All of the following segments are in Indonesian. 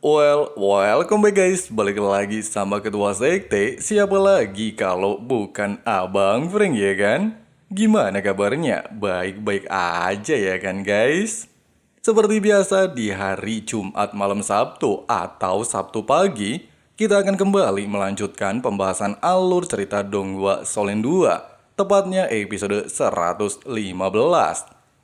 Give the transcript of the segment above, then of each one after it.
Welcome back guys, balik lagi sama Ketua Sekte. Siapa lagi kalau bukan Abang Frank ya kan? Gimana kabarnya? Baik-baik aja ya kan guys? Seperti biasa di hari Jumat malam Sabtu atau Sabtu pagi, kita akan kembali melanjutkan pembahasan alur cerita Donghua Solen 2, tepatnya episode 115.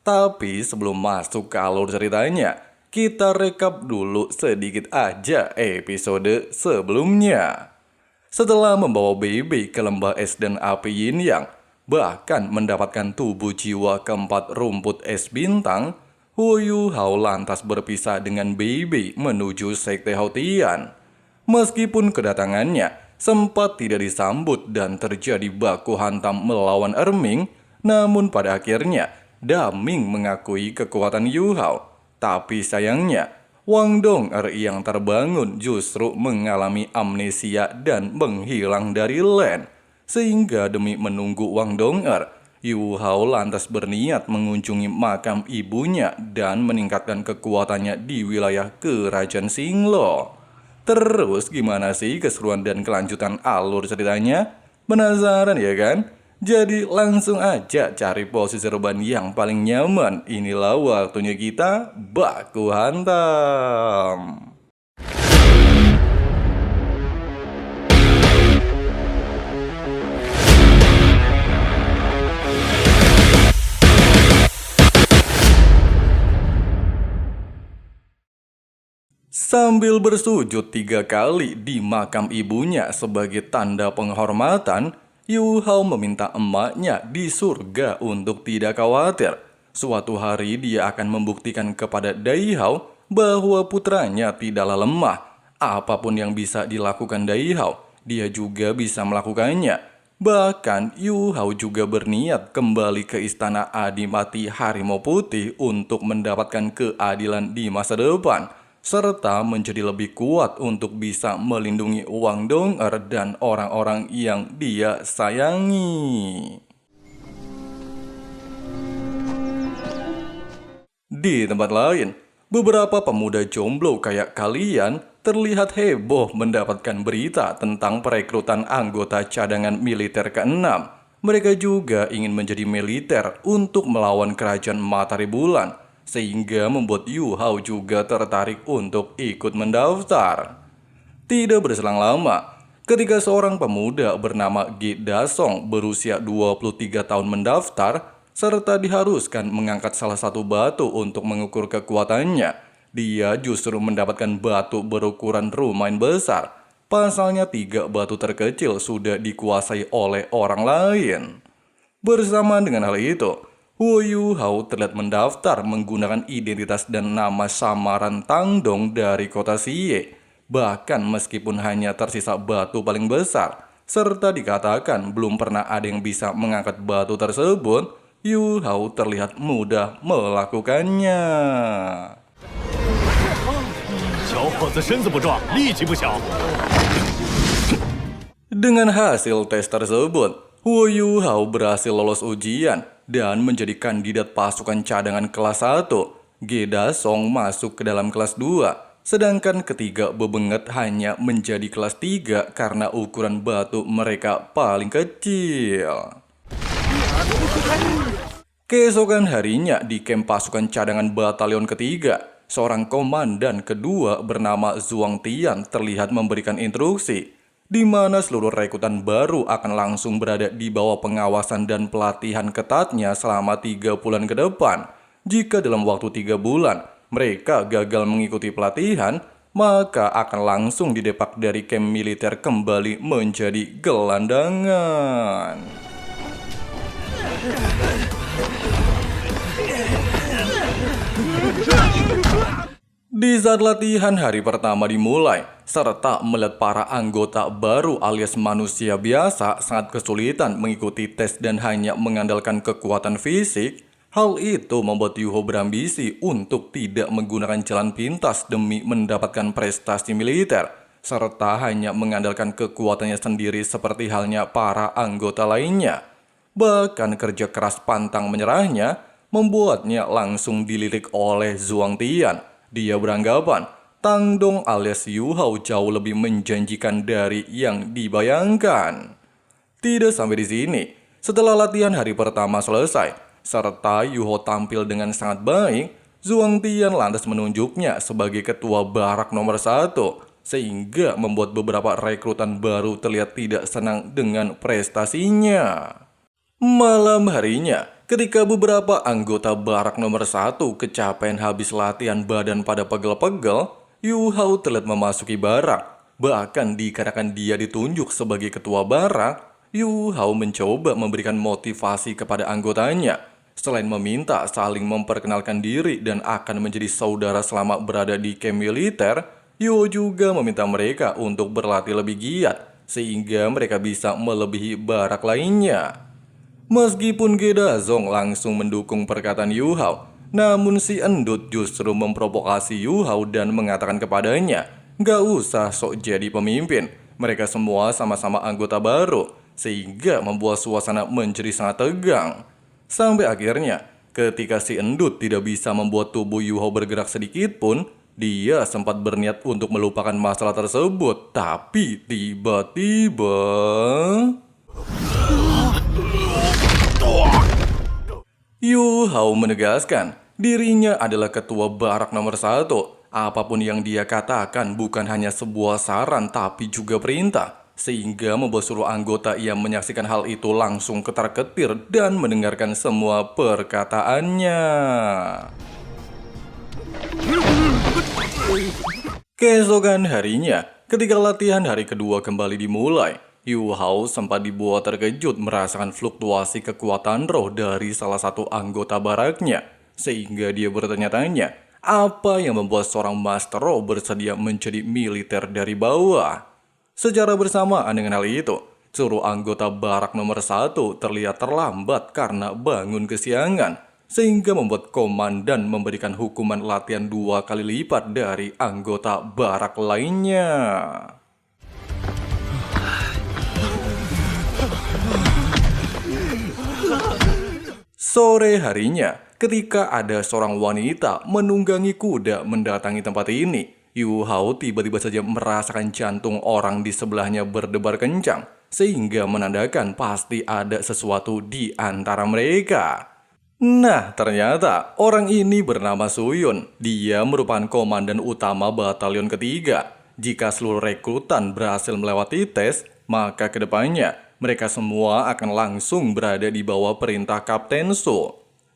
Tapi sebelum masuk ke alur ceritanya, kita rekap dulu sedikit aja episode sebelumnya. Setelah membawa Baby ke lembah es dan api Yin Yang, bahkan mendapatkan tubuh jiwa keempat rumput es bintang, Hu Yu Hao lantas berpisah dengan Baby menuju Sekte Haotian. Meskipun kedatangannya sempat tidak disambut dan terjadi baku hantam melawan Erming, namun pada akhirnya Daming mengakui kekuatan Yu Hao. Tapi sayangnya, Wang Dong'er yang terbangun justru mengalami amnesia dan menghilang dari Lan. Sehingga demi menunggu Wang Dong'er, Yu Hao lantas berniat mengunjungi makam ibunya dan meningkatkan kekuatannya di wilayah Kerajaan Xingluo. Terus gimana sih keseruan dan kelanjutan alur ceritanya? Penasaran ya kan? Jadi langsung aja cari posisi rebahan yang paling nyaman. Inilah waktunya kita baku hantam. Sambil bersujud 3 kali di makam ibunya sebagai tanda penghormatan, Yu Hao meminta emaknya di surga untuk tidak khawatir. Suatu hari dia akan membuktikan kepada Dai Hao bahwa putranya tidaklah lemah. Apapun yang bisa dilakukan Dai Hao, dia juga bisa melakukannya. Bahkan Yu Hao juga berniat kembali ke istana Adipati Harimau Putih untuk mendapatkan keadilan di masa depan, serta menjadi lebih kuat untuk bisa melindungi Wang Dong'er dan orang-orang yang dia sayangi. Di tempat lain, beberapa pemuda jomblo kayak kalian terlihat heboh mendapatkan berita tentang perekrutan anggota cadangan militer ke-6. Mereka juga ingin menjadi militer untuk melawan kerajaan Matahari Bulan, sehingga membuat Yu Hao juga tertarik untuk ikut mendaftar. Tidak berselang lama, ketika seorang pemuda bernama Ge Dasong berusia 23 tahun mendaftar, serta diharuskan mengangkat salah satu batu untuk mengukur kekuatannya, dia justru mendapatkan batu berukuran lumayan besar. Pasalnya 3 batu terkecil sudah dikuasai oleh orang lain. Bersamaan dengan hal itu, Hu Yu Hao terlihat mendaftar menggunakan identitas dan nama samaran Tangdong dari kota Xie. Bahkan meskipun hanya tersisa batu paling besar, serta dikatakan belum pernah ada yang bisa mengangkat batu tersebut, Yu Hao terlihat mudah melakukannya. Dengan hasil tes tersebut, Hu Yu Hao berhasil lolos ujian dan menjadi kandidat pasukan cadangan kelas 1. Ge Dasong masuk ke dalam kelas 2, sedangkan ketiga bebenget hanya menjadi kelas 3 karena ukuran batu mereka paling kecil. Keesokan harinya di kamp pasukan cadangan batalion ketiga, seorang komandan kedua bernama Zhuang Tian terlihat memberikan instruksi di mana seluruh rekrutan baru akan langsung berada di bawah pengawasan dan pelatihan ketatnya selama 3 bulan ke depan. Jika dalam waktu 3 bulan mereka gagal mengikuti pelatihan, maka akan langsung didepak dari kamp militer kembali menjadi gelandangan. Di saat latihan hari pertama dimulai, serta melihat para anggota baru alias manusia biasa sangat kesulitan mengikuti tes dan hanya mengandalkan kekuatan fisik, hal itu membuat Yu Hao berambisi untuk tidak menggunakan jalan pintas demi mendapatkan prestasi militer, serta hanya mengandalkan kekuatannya sendiri seperti halnya para anggota lainnya. Bahkan kerja keras pantang menyerahnya membuatnya langsung dilirik oleh Zhuang Tian. Dia beranggapan Tang Dong alias Yu Hao jauh lebih menjanjikan dari yang dibayangkan. Tidak sampai di sini, setelah latihan hari pertama selesai, serta Yu Hao tampil dengan sangat baik, Zhuang Tian lantas menunjuknya sebagai ketua barak nomor 1, sehingga membuat beberapa rekrutan baru terlihat tidak senang dengan prestasinya. Malam harinya, ketika beberapa anggota barak nomor 1 kecapean habis latihan badan pada pegel-pegel, Yu Hao terlihat memasuki barak. Bahkan dikarenakan dia ditunjuk sebagai ketua barak, Yu Hao mencoba memberikan motivasi kepada anggotanya. Selain meminta saling memperkenalkan diri dan akan menjadi saudara selama berada di camp militer, Yu Hao juga meminta mereka untuk berlatih lebih giat, sehingga mereka bisa melebihi barak lainnya. Meskipun Gedazong langsung mendukung perkataan Yu Hao, namun si Endut justru memprovokasi Yu Hao dan mengatakan kepadanya, "Gak usah sok jadi pemimpin, mereka semua sama-sama anggota baru," sehingga membuat suasana menjadi sangat tegang. Sampai akhirnya, ketika si Endut tidak bisa membuat tubuh Yu Hao bergerak sedikit pun, dia sempat berniat untuk melupakan masalah tersebut, tapi tiba-tiba Yu Hao menegaskan dirinya adalah ketua barak nomor 1. Apapun yang dia katakan bukan hanya sebuah saran tapi juga perintah. Sehingga membuat seluruh anggota yang menyaksikan hal itu langsung ketar-ketir dan mendengarkan semua perkataannya. Keesokan harinya, ketika latihan hari kedua kembali dimulai, Yu Hao sempat dibuat terkejut merasakan fluktuasi kekuatan roh dari salah satu anggota baraknya. Sehingga dia bertanya-tanya, apa yang membuat seorang Master Roh bersedia menjadi militer dari bawah? Secara bersamaan dengan hal itu, seluruh anggota barak nomor 1 terlihat terlambat karena bangun kesiangan. Sehingga membuat komandan memberikan hukuman latihan 2 kali lipat dari anggota barak lainnya. Sore harinya, ketika ada seorang wanita menunggangi kuda mendatangi tempat ini, Yu Hao tiba-tiba saja merasakan jantung orang di sebelahnya berdebar kencang, sehingga menandakan pasti ada sesuatu di antara mereka. Nah, ternyata orang ini bernama Suyun. Dia merupakan komandan utama batalion ketiga. Jika seluruh rekrutan berhasil melewati tes, maka kedepannya mereka semua akan langsung berada di bawah perintah Kapten Su.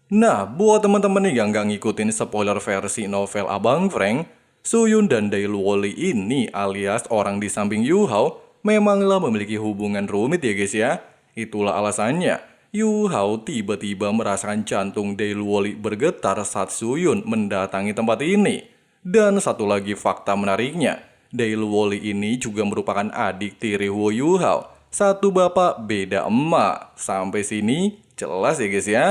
Nah, buat teman-teman yang gak ngikutin spoiler versi novel Abang Frank, Suyun dan Dailuoli ini alias orang di samping Yu Hao memanglah memiliki hubungan rumit ya guys ya. Itulah alasannya Yu Hao tiba-tiba merasakan jantung Dailuoli bergetar saat Suyun mendatangi tempat ini. Dan satu lagi fakta menariknya, Dailuoli ini juga merupakan adik tiri Huo Yu Hao. Satu bapak beda emak. Sampai sini jelas ya guys ya.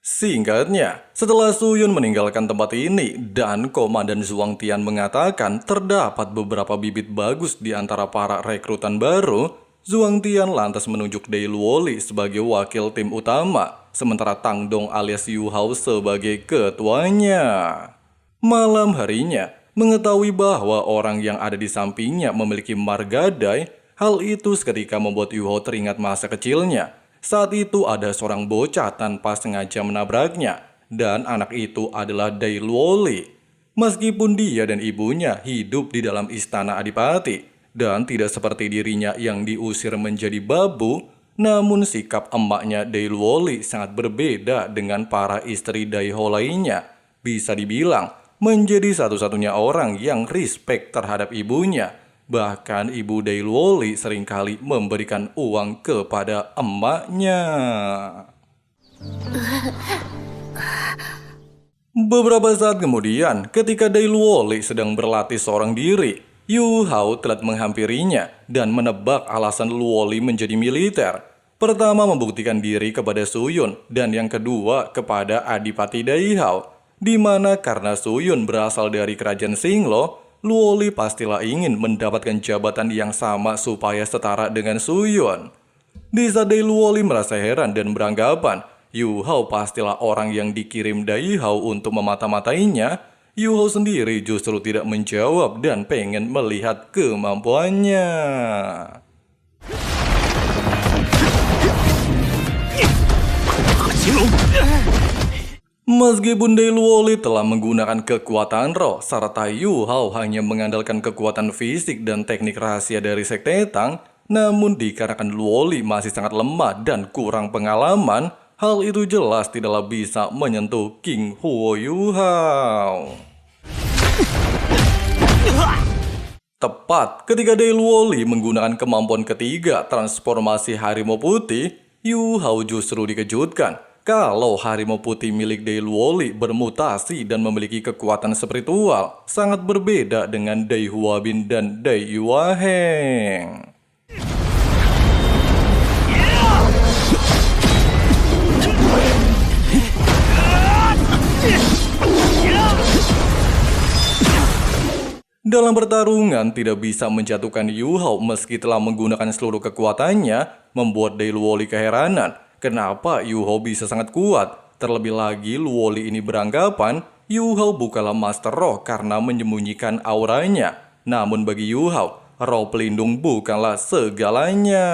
Singkatnya, setelah Suyun meninggalkan tempat ini dan Komandan Zhuang Tian mengatakan terdapat beberapa bibit bagus di antara para rekrutan baru, Zhuang Tian lantas menunjuk Dailuoli sebagai wakil tim utama, sementara Tang Dong alias Yu Hao sebagai ketuanya. Malam harinya, mengetahui bahwa orang yang ada di sampingnya memiliki margadai, hal itu seketika membuat Yu Hao teringat masa kecilnya. Saat itu ada seorang bocah tanpa sengaja menabraknya, dan anak itu adalah Dailuoli. Meskipun dia dan ibunya hidup di dalam istana adipati, dan tidak seperti dirinya yang diusir menjadi babu, namun sikap emaknya Dailuoli sangat berbeda dengan para istri Daiho lainnya. Bisa dibilang, menjadi satu-satunya orang yang respect terhadap ibunya. Bahkan ibu Dailuoli seringkali memberikan uang kepada emaknya. Beberapa saat kemudian, ketika Dailuoli sedang berlatih seorang diri, Yu Hao telah menghampirinya dan menebak alasan Luoli menjadi militer. Pertama membuktikan diri kepada Suyun dan yang kedua kepada Adipati Daihao. Di mana karena Suyun berasal dari kerajaan Xinglo, Luoli pastilah ingin mendapatkan jabatan yang sama supaya setara dengan Suyun. Di saat Dailuoli merasa heran dan beranggapan Yu Hao pastilah orang yang dikirim Daihao untuk memata-matainya, Yu Hao sendiri justru tidak menjawab dan pengen melihat kemampuannya. Meskipun Dai Luoli telah menggunakan kekuatan roh, serta Yu Hao hanya mengandalkan kekuatan fisik dan teknik rahasia dari Sekte Tang, namun dikarenakan Luoli masih sangat lemah dan kurang pengalaman, hal itu jelas tidaklah bisa menyentuh King Huo Yu Hao. Tepat ketika Dai Luoli menggunakan kemampuan ketiga transformasi harimau putih, Yu Hao justru dikejutkan kalau harimau putih milik Dai Luoli bermutasi dan memiliki kekuatan spiritual sangat berbeda dengan Dai Huabin dan Dai Yuaheng. Dalam pertarungan tidak bisa menjatuhkan Yu Hao meski telah menggunakan seluruh kekuatannya, membuat Dai Luoli keheranan. Kenapa Yu Hao bisa sangat kuat? Terlebih lagi Luoli ini beranggapan Yu Hao bukanlah Master Roh karena menyembunyikan auranya. Namun bagi Yu Hao, roh pelindung bukanlah segalanya.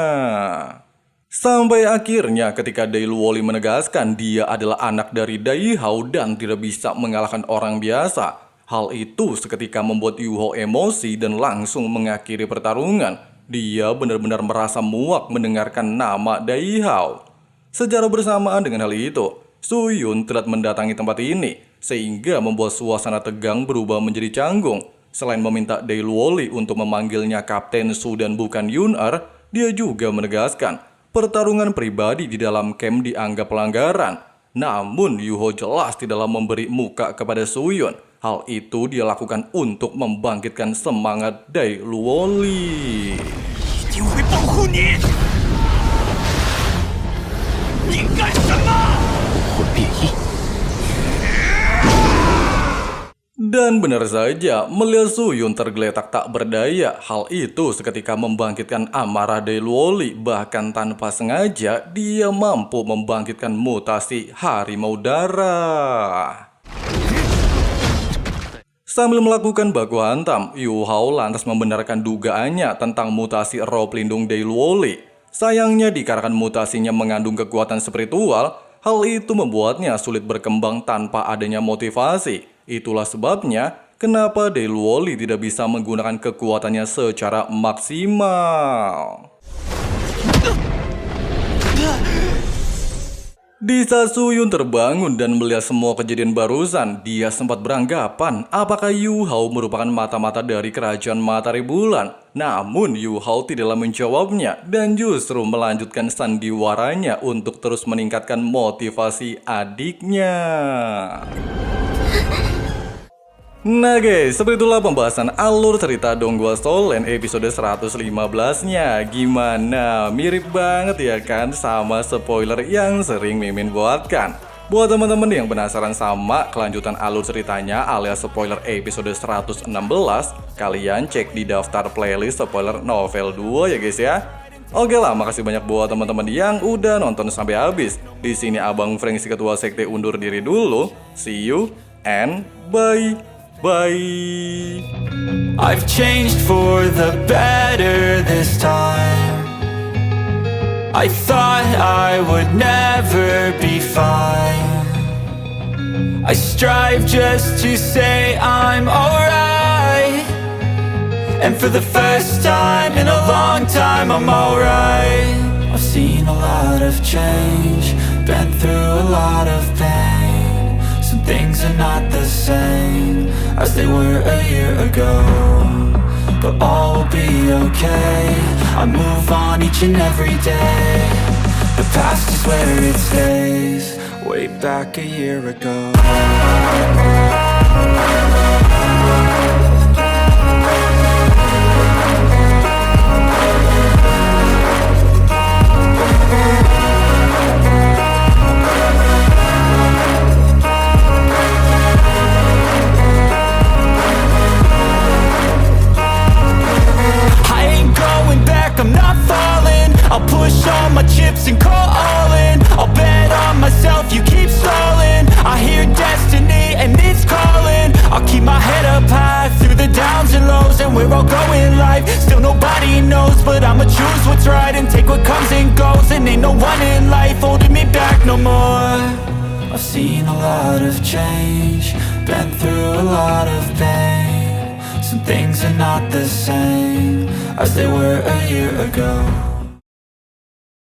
Sampai akhirnya ketika Dai Luoli menegaskan dia adalah anak dari Dai Hao dan tidak bisa mengalahkan orang biasa. Hal itu seketika membuat Yu Hao emosi dan langsung mengakhiri pertarungan. Dia benar-benar merasa muak mendengarkan nama Dai Hao. Secara bersamaan dengan hal itu, Su Yun telah mendatangi tempat ini, sehingga membuat suasana tegang berubah menjadi canggung. Selain meminta Dai Luoli untuk memanggilnya Kapten Su dan bukan Yun Er, dia juga menegaskan pertarungan pribadi di dalam camp dianggap pelanggaran. Namun Yu Hao jelas tidaklah memberi muka kepada Su Yun. Hal itu dia lakukan untuk membangkitkan semangat Dai Luoli. Dan benar saja, melihat Su Yun tergeletak tak berdaya, hal itu seketika membangkitkan amarah Dai Luoli. Bahkan tanpa sengaja, dia mampu membangkitkan mutasi harimau darah. Sambil melakukan baku hantam, Yu Hao lantas membenarkan dugaannya tentang mutasi roh pelindung Dai Luoli. Sayangnya dikarenakan mutasinya mengandung kekuatan spiritual, hal itu membuatnya sulit berkembang tanpa adanya motivasi. Itulah sebabnya kenapa Dai Luoli tidak bisa menggunakan kekuatannya secara maksimal. Di saat Su Yun terbangun dan melihat semua kejadian barusan, dia sempat beranggapan apakah Yu Hao merupakan mata-mata dari kerajaan Matahari Bulan. Namun Yu Hao tidaklah menjawabnya dan justru melanjutkan sandiwaranya untuk terus meningkatkan motivasi adiknya. Nah guys, seperti itulah pembahasan alur cerita Donghua Stolen episode 115-nya. Gimana? Mirip banget ya kan sama spoiler yang sering Mimin buatkan. Buat teman-teman yang penasaran sama kelanjutan alur ceritanya alias spoiler episode 116, kalian cek di daftar playlist spoiler novel 2 ya guys ya. Oke lah, makasih banyak buat teman-teman yang udah nonton sampai habis. Di sini Abang Frank si Ketua Sekte undur diri dulu. See you and bye. Bye. I've changed for the better this time. I thought I would never be fine. I strive just to say I'm alright. And for the first time in a long time I'm alright. I've seen a lot of change, been through a lot of pain. Some things are not the same as they were a year ago, but all will be okay. I move on each and every day. The past is where it stays, way back a year ago. I'm not falling, I'll push all my chips and call all in. I'll bet on myself, you keep stalling. I hear destiny and it's calling. what's right and take what comes and goes. And ain't no one in life holding me back no more. I've seen a lot of change, been through a lot of pain. Some things are not the same as they were a year ago.